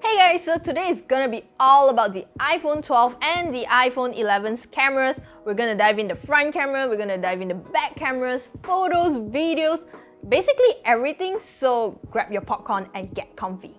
Hey guys, so today is gonna be all about the iPhone 12 and the iPhone 11's cameras. We're gonna dive in the front camera, we're gonna dive in the back cameras, photos, videos, basically everything, so grab your popcorn and get comfy.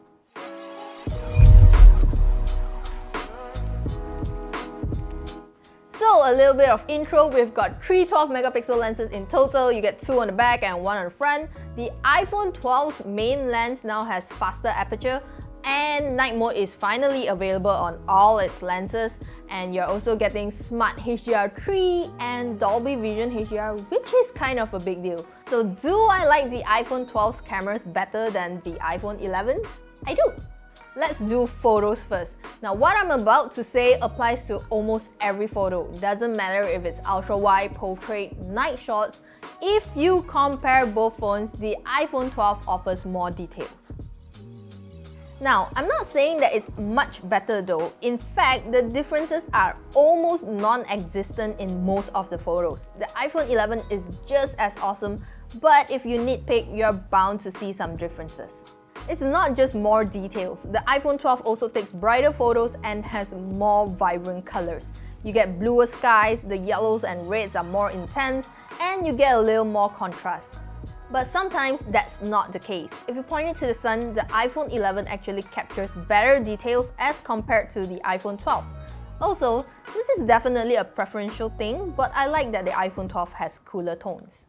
So a little bit of intro, we've got 3 12-megapixel lenses in total. You get 2 on the back and 1 on the front. The iPhone 12's main lens now has faster aperture, and night mode is finally available on all its lenses, and you're also getting Smart HDR3 and Dolby Vision HDR, which is kind of a big deal. So do I like the iPhone 12's cameras better than the iPhone 11? I do! Let's do photos first. Now what I'm about to say applies to almost every photo. Doesn't matter if it's ultra wide, portrait, night shots. If you compare both phones, the iPhone 12 offers more details. Now, I'm not saying that it's much better though. In fact, the differences are almost non-existent in most of the photos. The iPhone 11 is just as awesome, but if you nitpick, you're bound to see some differences. It's not just more details. The iPhone 12 also takes brighter photos and has more vibrant colors. You get bluer skies, the yellows and reds are more intense, and you get a little more contrast. But sometimes that's not the case. If you point it to the sun, the iPhone 11 actually captures better details as compared to the iPhone 12. Also, this is definitely a preferential thing, but I like that the iPhone 12 has cooler tones.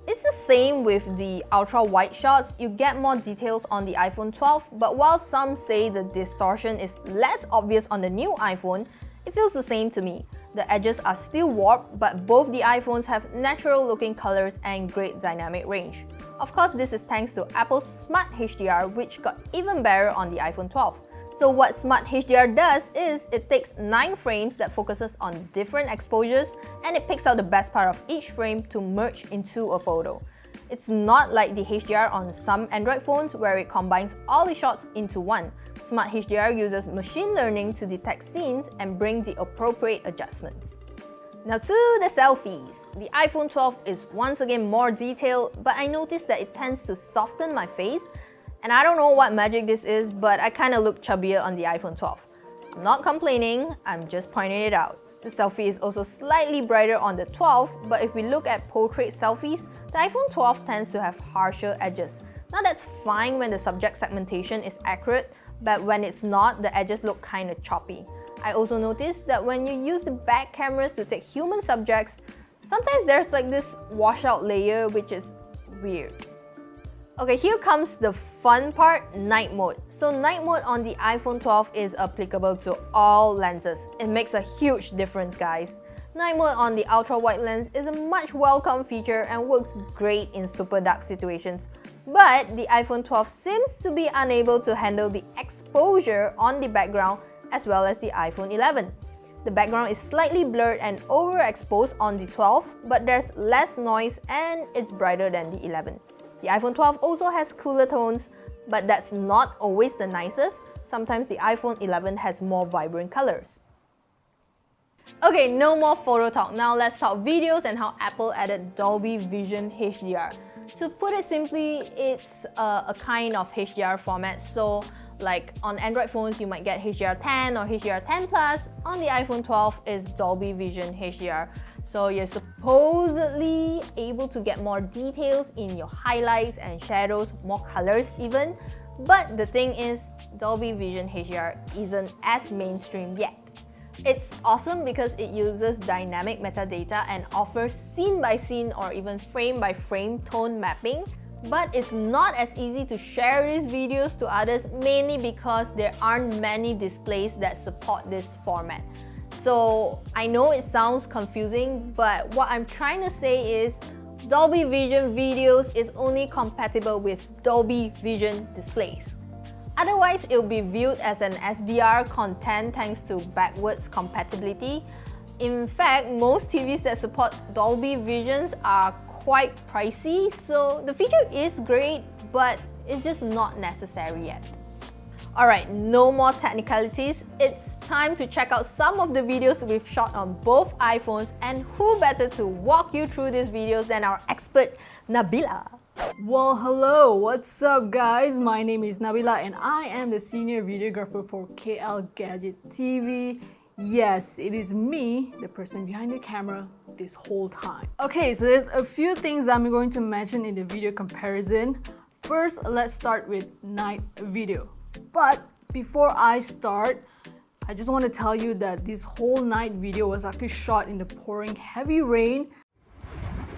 It's the same with the ultra-wide shots. You get more details on the iPhone 12, but while some say the distortion is less obvious on the new iPhone, it feels the same to me. The edges are still warped, but both the iPhones have natural-looking colors and great dynamic range. Of course, this is thanks to Apple's Smart HDR, which got even better on the iPhone 12. So what Smart HDR does is it takes 9 frames that focuses on different exposures, and it picks out the best part of each frame to merge into a photo. It's not like the HDR on some Android phones where it combines all the shots into one. Smart HDR uses machine learning to detect scenes and bring the appropriate adjustments. Now to the selfies. The iPhone 12 is once again more detailed, but I noticed that it tends to soften my face. And I don't know what magic this is, but I kinda look chubbier on the iPhone 12. I'm not complaining, I'm just pointing it out. The selfie is also slightly brighter on the 12, but if we look at portrait selfies, the iPhone 12 tends to have harsher edges. Now that's fine when the subject segmentation is accurate, but when it's not, the edges look kinda choppy. I also noticed that when you use the back cameras to take human subjects, sometimes there's like this washout layer, which is weird. Okay, here comes the fun part, night mode. So night mode on the iPhone 12 is applicable to all lenses. It makes a huge difference, guys. Night mode on the ultra-wide lens is a much welcome feature and works great in super dark situations. But the iPhone 12 seems to be unable to handle the exposure on the background as well as the iPhone 11. The background is slightly blurred and overexposed on the 12, but there's less noise and it's brighter than the 11. The iPhone 12 also has cooler tones, but that's not always the nicest. Sometimes the iPhone 11 has more vibrant colors. Okay, no more photo talk. Now let's talk videos and how Apple added Dolby Vision HDR. To put it simply, it's a kind of HDR format. So like on Android phones, you might get HDR10 or HDR10+. On the iPhone 12 is Dolby Vision HDR. So you're supposedly able to get more details in your highlights and shadows, more colors even. But the thing is, Dolby Vision HDR isn't as mainstream yet. It's awesome because it uses dynamic metadata and offers scene-by-scene or even frame-by-frame tone mapping. But it's not as easy to share these videos to others, mainly because there aren't many displays that support this format. So I know it sounds confusing, but what I'm trying to say is Dolby Vision videos is only compatible with Dolby Vision displays. Otherwise, it will be viewed as an SDR content thanks to backwards compatibility. In fact, most TVs that support Dolby Visions are quite pricey, so the feature is great, but it's just not necessary yet. Alright, no more technicalities. It's time to check out some of the videos we've shot on both iPhones, and who better to walk you through these videos than our expert Nabila. Well, hello, what's up guys? My name is Nabila and I am the senior videographer for KLGadgetTV. Yes, it is me, the person behind the camera this whole time. Okay, so there's a few things I'm going to mention in the video comparison. First, let's start with night video. But before I start, I just want to tell you that this whole night video was actually shot in the pouring heavy rain.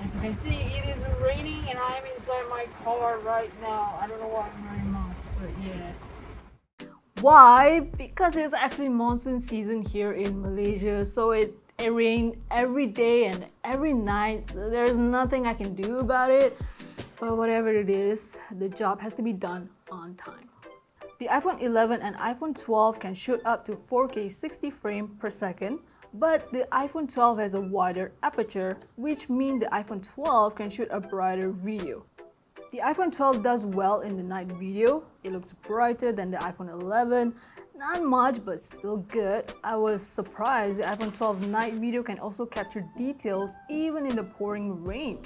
As you can see, it is raining and I'm inside my car right now. I don't know why I'm wearing a mask, but yeah. Why? Because it's actually monsoon season here in Malaysia, so it rains every day and every night, so there's nothing I can do about it. But whatever it is, the job has to be done on time. The iPhone 11 and iPhone 12 can shoot up to 4K 60 frames per second, but the iPhone 12 has a wider aperture, which means the iPhone 12 can shoot a brighter video. The iPhone 12 does well in the night video. It looks brighter than the iPhone 11. Not much, but still good. I was surprised the iPhone 12 night video can also capture details even in the pouring rain.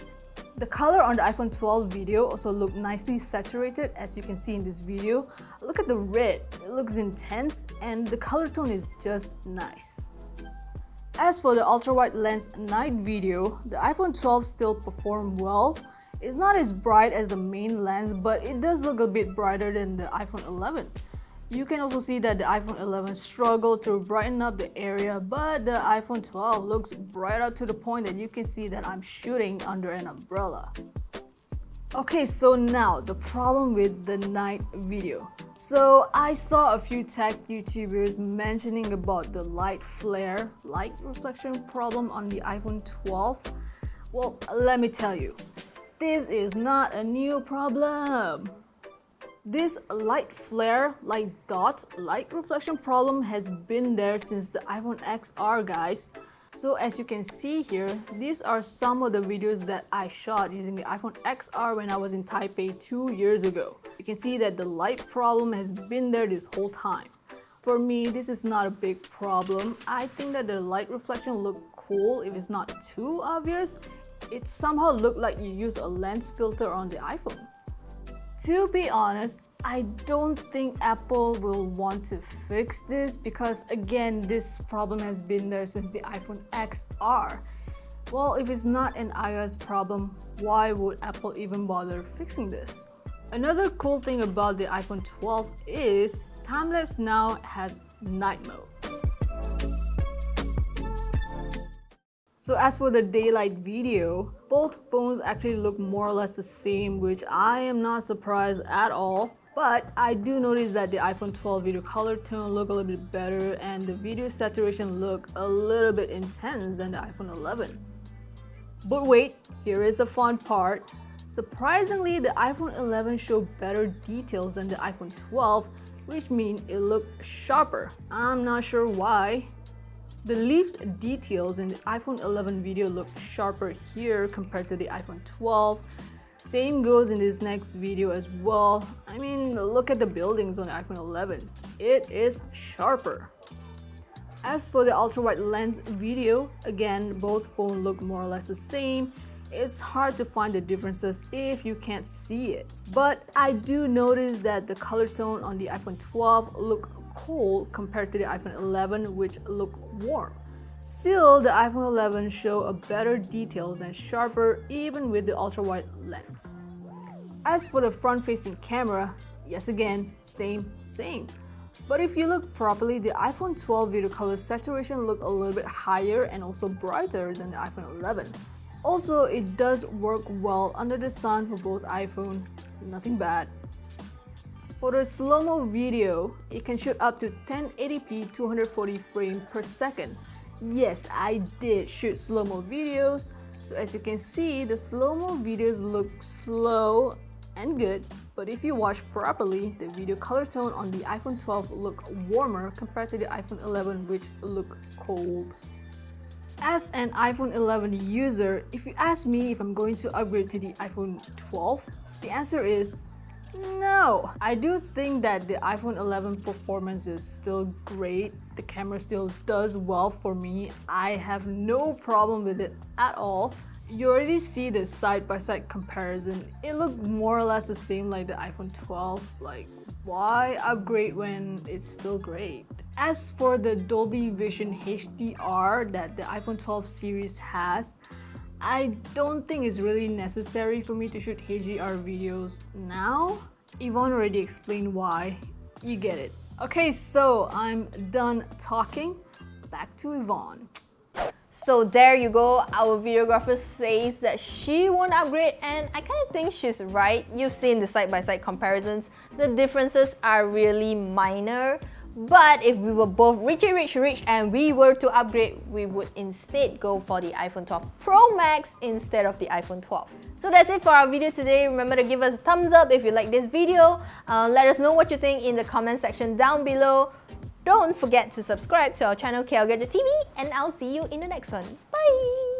The color on the iPhone 12 video also looked nicely saturated, as you can see in this video. Look at the red, it looks intense and the color tone is just nice. As for the ultra-wide lens night video, the iPhone 12 still performed well. It's not as bright as the main lens, but it does look a bit brighter than the iPhone 11. You can also see that the iPhone 11 struggled to brighten up the area, but the iPhone 12 looks bright up to the point that you can see that I'm shooting under an umbrella. Okay, so now the problem with the night video. So I saw a few tech YouTubers mentioning about the light flare, light reflection problem on the iPhone 12. Well, let me tell you, this is not a new problem. This light flare, light dot, light reflection problem has been there since the iPhone XR, guys. So as you can see here, these are some of the videos that I shot using the iPhone XR when I was in Taipei 2 years ago. You can see that the light problem has been there this whole time. For me, this is not a big problem. I think that the light reflection looked cool if it's not too obvious. It somehow looked like you use a lens filter on the iPhone. To be honest, I don't think Apple will want to fix this because again, this problem has been there since the iPhone XR. Well, if it's not an iOS problem, why would Apple even bother fixing this? Another cool thing about the iPhone 12 is time-lapse now has night mode. So as for the daylight video, both phones actually look more or less the same, which I am not surprised at all. But I do notice that the iPhone 12 video color tone look a little bit better and the video saturation look a little bit intense than the iPhone 11. But wait, here is the fun part. Surprisingly, the iPhone 11 showed better details than the iPhone 12, which means it looked sharper. I'm not sure why. The leaves details in the iPhone 11 video look sharper here compared to the iPhone 12. Same goes in this next video as well. I mean, look at the buildings on the iPhone 11. It is sharper. As for the ultra-wide lens video, again, both phones look more or less the same. It's hard to find the differences if you can't see it. But I do notice that the color tone on the iPhone 12 look cold compared to the iPhone 11, which look warm. Still, the iPhone 11 show a better details and sharper even with the ultra-wide lens. As for the front-facing camera, yes again, same. But if you look properly, the iPhone 12 video color saturation look a little bit higher and also brighter than the iPhone 11. Also, it does work well under the sun for both iPhone, nothing bad. For the slow-mo video, it can shoot up to 1080p 240 frames per second. Yes, I did shoot slow-mo videos. So as you can see, the slow-mo videos look slow and good. But if you watch properly, the video color tone on the iPhone 12 look warmer compared to the iPhone 11, which look cold. As an iPhone 11 user, if you ask me if I'm going to upgrade to the iPhone 12, the answer is no. I do think that the iPhone 11 performance is still great. The camera still does well for me. I have no problem with it at all. you already see the side-by-side comparison. It looked more or less the same like the iPhone 12. Like, why upgrade when it's still great? As for the Dolby Vision HDR that the iPhone 12 series has, I don't think it's really necessary for me to shoot HDR videos now. Yvonne already explained why. You get it. Okay, so I'm done talking. Back to Yvonne. So there you go, our videographer says that she won't upgrade, and I kind of think she's right. You've seen the side-by-side comparisons. The differences are really minor. But if we were both rich and we were to upgrade, we would instead go for the iPhone 12 Pro Max instead of the iPhone 12. So that's it for our video today. Remember to give us a thumbs up if you like this video. Let us know what you think in the comment section down below. Don't forget to subscribe to our channel KLGadgetTV, and I'll see you in the next one. Bye!